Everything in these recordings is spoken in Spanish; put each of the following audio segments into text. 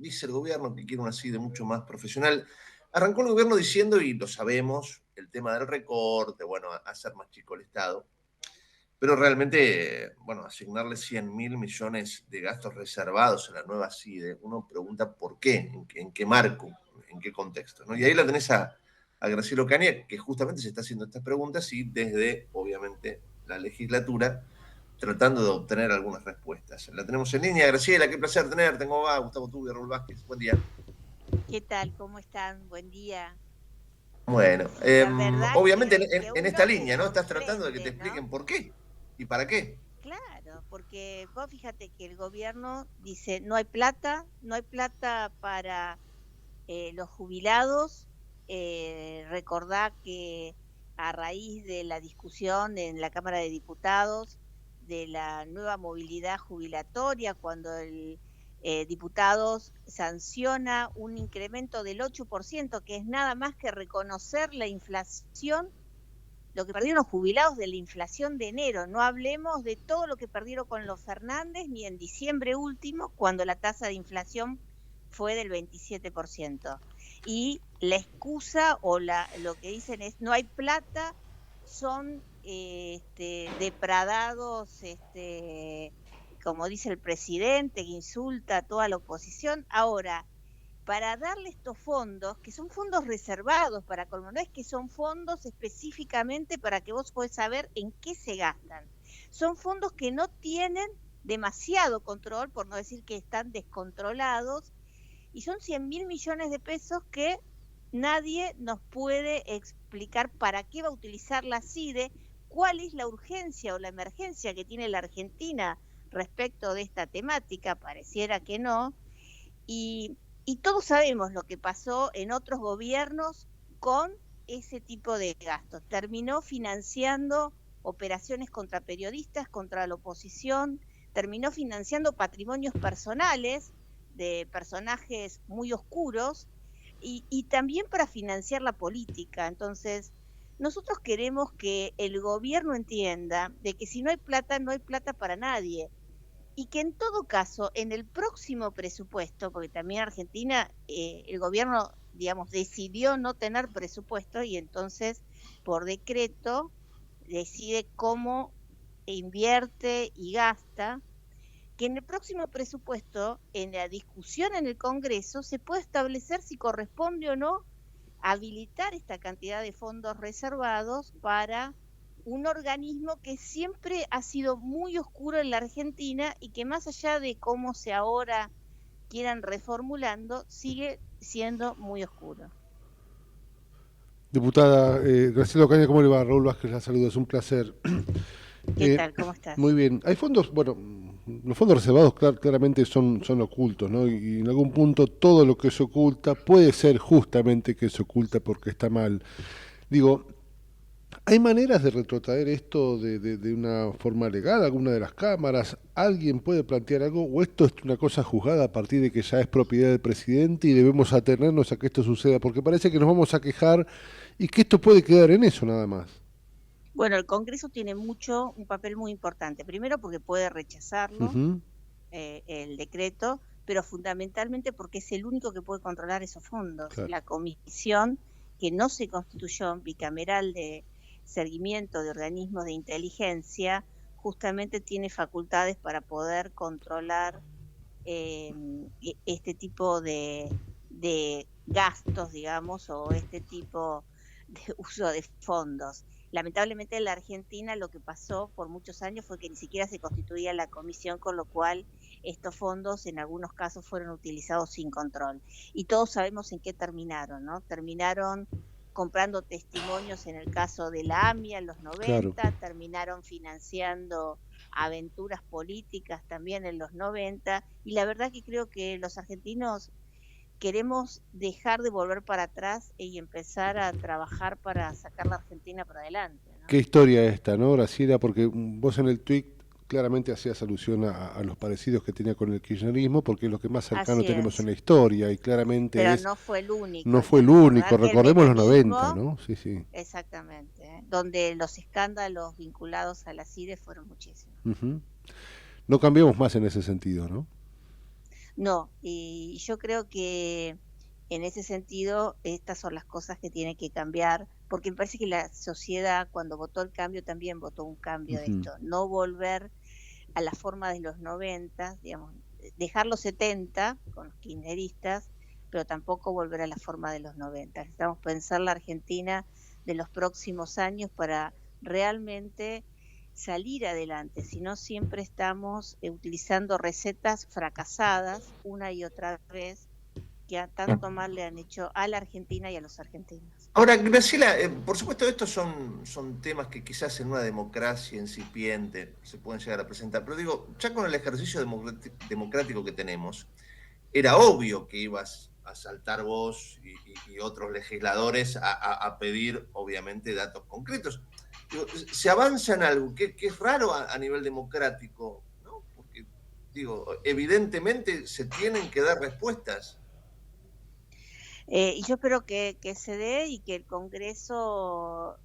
dice el gobierno que quiere una CIDE mucho más profesional. Arrancó el gobierno diciendo, y lo sabemos, el tema del recorte, bueno, hacer más chico el Estado, pero realmente, bueno, asignarle 100.000 millones de gastos reservados en la nueva CIDE, uno pregunta por qué, en qué marco, en qué contexto, ¿no? Y ahí la tenés a Graciela Ocaña, que justamente se está haciendo estas preguntas y desde, obviamente, la legislatura, tratando de obtener algunas respuestas. La tenemos en línea. Graciela, qué placer tenerte. ¿Cómo va? Gustavo Tubio, Raúl Vázquez. Buen día. ¿Qué tal? ¿Cómo están? Buen día. Bueno, Sí, la verdad obviamente que en uno esta se línea, ¿no? Estás tratando de que te sorprende, ¿no? expliquen por qué y para qué. Claro, porque vos fíjate que el gobierno dice no hay plata, no hay plata para los jubilados. Recordá que a raíz de la discusión en la Cámara de Diputados de la nueva movilidad jubilatoria, cuando el diputados sanciona un incremento del 8%, que es nada más que reconocer la inflación, lo que perdieron los jubilados de la inflación de enero. No hablemos de todo lo que perdieron con los Fernández ni en diciembre último, cuando la tasa de inflación fue del 27%. Y la excusa o lo que dicen es no hay plata, son depradados, como dice el presidente, que insulta a toda la oposición. Ahora, para darle estos fondos, que son fondos reservados para colmo, no es que son fondos específicamente para que vos podés saber en qué se gastan. Son fondos que no tienen demasiado control, por no decir que están descontrolados, y son 100.000 millones de pesos que nadie nos puede explicar para qué va a utilizar la CIDE, cuál es la urgencia o la emergencia que tiene la Argentina respecto de esta temática. Pareciera que no. Y, y todos sabemos lo que pasó en otros gobiernos con ese tipo de gastos. Terminó financiando operaciones contra periodistas, contra la oposición, terminó financiando patrimonios personales de personajes muy oscuros y también para financiar la política. Entonces, nosotros queremos que el gobierno entienda de que si no hay plata, no hay plata para nadie, y que en todo caso, en el próximo presupuesto, porque también Argentina, el gobierno, digamos, decidió no tener presupuesto y entonces, por decreto, decide cómo invierte y gasta, que en el próximo presupuesto, en la discusión en el Congreso, se puede establecer si corresponde o no habilitar esta cantidad de fondos reservados para un organismo que siempre ha sido muy oscuro en la Argentina y que, más allá de cómo se ahora quieran reformulando, sigue siendo muy oscuro. Diputada Graciela Ocaña, ¿cómo le va? Raúl Vázquez la saluda, es un placer. ¿Qué Eh, tal? ¿Cómo Muy estás? bien, hay fondos, bueno, los fondos reservados claramente son ocultos, ¿no? Y en algún punto todo lo que se oculta puede ser justamente que se oculta porque está mal. Digo, ¿hay maneras de retrotraer esto de una forma legal? ¿Alguna de las cámaras? ¿Alguien puede plantear algo? ¿O esto es una cosa juzgada a partir de que ya es propiedad del presidente y debemos atenernos a que esto suceda? Porque parece que nos vamos a quejar y que esto puede quedar en eso nada más. Bueno, el Congreso tiene un papel muy importante. Primero porque puede rechazarlo, Ujú, el decreto, pero fundamentalmente porque es el único que puede controlar esos fondos. claro. La comisión, que no se constituyó, bicameral, de seguimiento de organismos de inteligencia, justamente tiene facultades para poder controlar eh, este tipo de gastos, digamos, o este tipo de uso de fondos. Lamentablemente en la Argentina lo que pasó por muchos años fue que ni siquiera se constituía la comisión, con lo cual estos fondos en algunos casos fueron utilizados sin control. Y todos sabemos en qué terminaron, ¿no? Terminaron comprando testimonios en el caso de la AMIA en los Claro. 90, terminaron financiando aventuras políticas también en los 90, y la verdad que creo que los argentinos queremos dejar de volver para atrás y empezar a trabajar para sacar la Argentina para adelante, Qué ¿no? historia esta, ¿no, Graciela? Porque vos en el tweet claramente hacías alusión a los parecidos que tenía con el kirchnerismo, porque es lo que más cercano Así tenemos en es, la historia y claramente pero es, no fue el único, no hay fue que el único, recordar que el recordemos los 90, menemismo, ¿no? Sí, sí. exactamente, donde los escándalos vinculados a la CIDE fueron muchísimos. Ujú. No cambiamos más en ese sentido, ¿no? No, y yo creo que en ese sentido estas son las cosas que tienen que cambiar, porque me parece que la sociedad cuando votó el cambio también votó un cambio de Ujú. esto, no volver a la forma de los 90, digamos, dejar los 70 con los kirchneristas, pero tampoco volver a la forma de los 90. Necesitamos pensar la Argentina de los próximos años para realmente salir adelante, si no siempre estamos utilizando recetas fracasadas una y otra vez que a tanto mal le han hecho a la Argentina y a los argentinos. Ahora, Graciela, por supuesto, estos son temas que quizás en una democracia incipiente se pueden llegar a presentar, pero digo, ya con el ejercicio democrático que tenemos, era obvio que ibas a saltar vos y otros legisladores a pedir, obviamente, datos concretos. Digo, se avanza en algo que es raro a nivel democrático, ¿no? Porque, digo, evidentemente se tienen que dar respuestas. Y yo espero que se dé y que el Congreso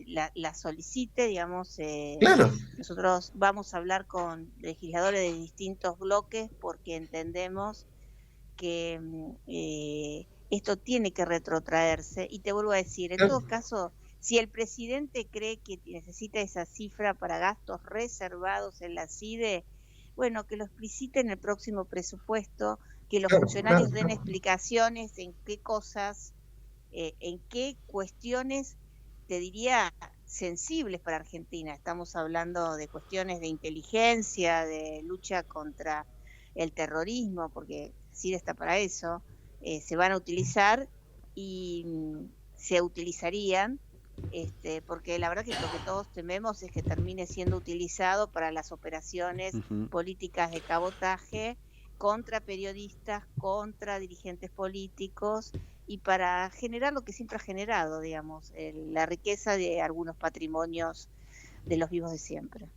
la solicite, digamos. Claro. Nosotros vamos a hablar con legisladores de distintos bloques porque entendemos que esto tiene que retrotraerse. Y te vuelvo a decir, en todo caso, si el presidente cree que necesita esa cifra para gastos reservados en la CIDE, bueno, que lo explicite en el próximo presupuesto, que los funcionarios den explicaciones en qué cosas, en qué cuestiones, te diría, sensibles para Argentina. Estamos hablando de cuestiones de inteligencia, de lucha contra el terrorismo, porque CIDE está para eso, se van a utilizar y se utilizarían, porque la verdad que lo que todos tememos es que termine siendo utilizado para las operaciones políticas de cabotaje contra periodistas, contra dirigentes políticos y para generar lo que siempre ha generado, digamos, la riqueza de algunos patrimonios de los vivos de siempre.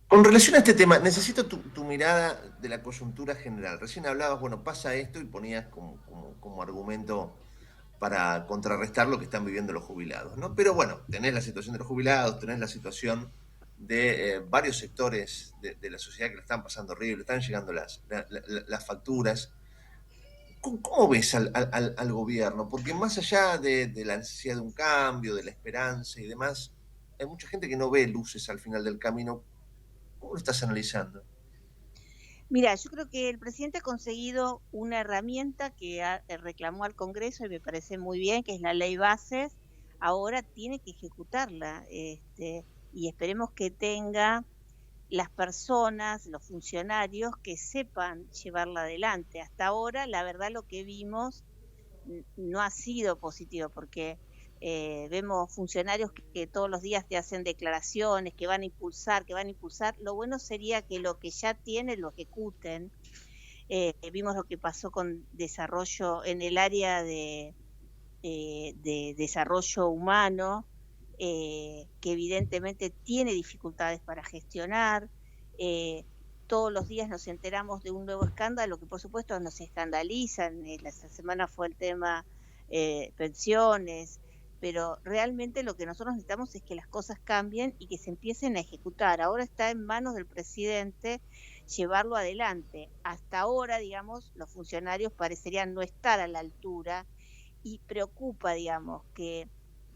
Con relación a este tema, necesito tu mirada de la coyuntura general. Recién hablabas, bueno, pasa esto y ponías como argumento para contrarrestar lo que están viviendo los jubilados, ¿no? Pero bueno, tenés la situación de los jubilados, tenés la situación de varios sectores de la sociedad que lo están pasando horrible, están llegando las facturas. ¿Cómo ves al gobierno? Porque más allá de la necesidad de un cambio, de la esperanza y demás, hay mucha gente que no ve luces al final del camino. ¿Cómo lo estás analizando? Mira, yo creo que el presidente ha conseguido una herramienta que reclamó al Congreso y me parece muy bien, que es la ley bases. Ahora tiene que ejecutarla, y esperemos que tenga las personas, los funcionarios que sepan llevarla adelante. Hasta ahora, la verdad, lo que vimos no ha sido positivo porque vemos funcionarios que todos los días te hacen declaraciones, que van a impulsar, que van a impulsar. Lo bueno sería que lo que ya tienen lo ejecuten. Vimos lo que pasó con desarrollo en el área de desarrollo humano, que evidentemente tiene dificultades para gestionar. Todos los días nos enteramos de un nuevo escándalo que por supuesto nos escandalizan. Esta semana fue el tema pensiones, pero realmente lo que nosotros necesitamos es que las cosas cambien y que se empiecen a ejecutar. Ahora está en manos del presidente llevarlo adelante. Hasta ahora, digamos, los funcionarios parecerían no estar a la altura y preocupa, digamos, que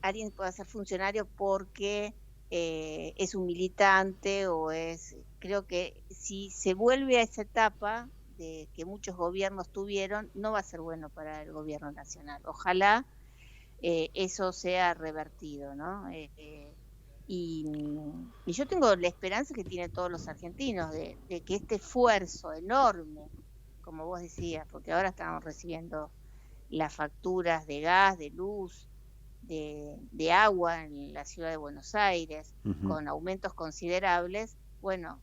alguien pueda ser funcionario porque es un militante o es, creo que si se vuelve a esa etapa de que muchos gobiernos tuvieron, no va a ser bueno para el gobierno nacional. Ojalá eso sea revertido, ¿no? Y yo tengo la esperanza que tienen todos los argentinos de que este esfuerzo enorme, como vos decías, porque ahora estamos recibiendo las facturas de gas, de luz, de agua en la ciudad de Buenos Aires, con aumentos considerables. Bueno,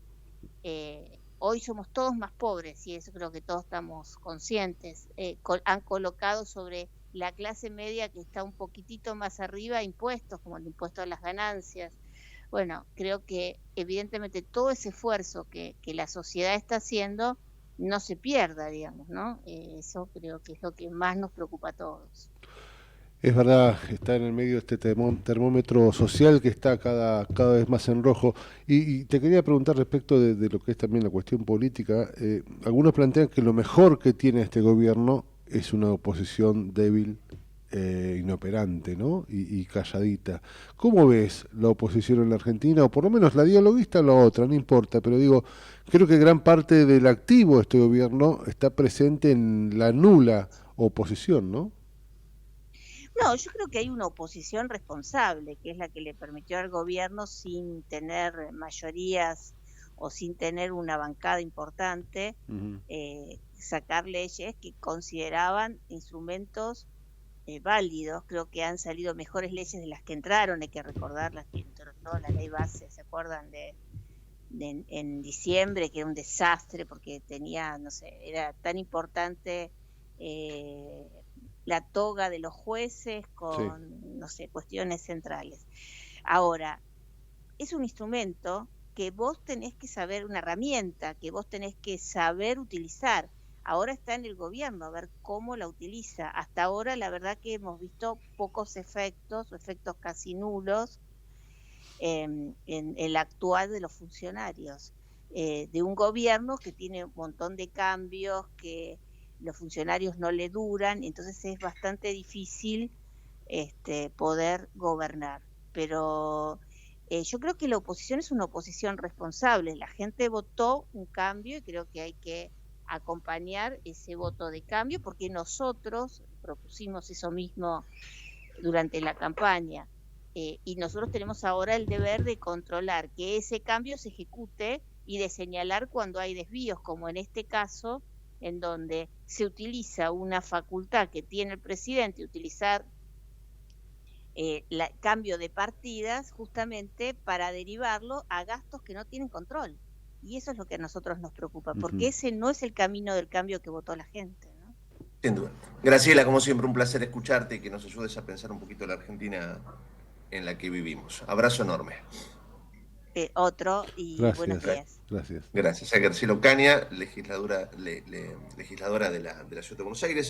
hoy somos todos más pobres y eso creo que todos estamos conscientes. Han colocado sobre la clase media que está un poquitito más arriba impuestos, como el impuesto a las ganancias. Bueno, creo que evidentemente todo ese esfuerzo que la sociedad está haciendo no se pierda, digamos, ¿no? Eso creo que es lo que más nos preocupa a todos. Es verdad, está en el medio de este termómetro social que está cada vez más en rojo. Y te quería preguntar respecto de lo que es también la cuestión política. Algunos plantean que lo mejor que tiene este gobierno es una oposición débil, inoperante, ¿no? Y calladita. ¿Cómo ves la oposición en la Argentina? O por lo menos la dialoguista o la otra, no importa. Pero digo, creo que gran parte del activo de este gobierno está presente en la nula oposición, ¿no? No, yo creo que hay una oposición responsable, que es la que le permitió al gobierno, sin tener mayorías o sin tener una bancada importante, Ujú. sacar leyes que consideraban instrumentos válidos. Creo que han salido mejores leyes de las que entraron. Hay que recordar las que entró la ley base, ¿se acuerdan en diciembre? Que era un desastre porque tenía, no sé, era tan importante eh, la toga de los jueces Sí. con, no sé, cuestiones centrales. Ahora, es un instrumento que vos tenés que saber, una herramienta que vos tenés que saber utilizar. Ahora está en el gobierno a ver cómo la utiliza. Hasta ahora la verdad que hemos visto pocos efectos, o efectos casi nulos, en el actuar de los funcionarios, de un gobierno que tiene un montón de cambios, que los funcionarios no le duran, entonces es bastante difícil poder gobernar. Pero yo creo que la oposición es una oposición responsable. La gente votó un cambio y creo que hay que acompañar ese voto de cambio, porque nosotros propusimos eso mismo durante la campaña. Y nosotros tenemos ahora el deber de controlar que ese cambio se ejecute y de señalar cuando hay desvíos, como en este caso, en donde se utiliza una facultad que tiene el presidente, utilizar cambio de partidas justamente para derivarlo a gastos que no tienen control. Y eso es lo que a nosotros nos preocupa, porque Ujú. ese no es el camino del cambio que votó la gente, ¿no? Sin duda. Graciela, como siempre, un placer escucharte y que nos ayudes a pensar un poquito la Argentina en la que vivimos. Abrazo enorme. Otro y buenos Gracias, días. gracias. Gracias a Graciela Ocaña, legisladora de la Ciudad de Buenos Aires.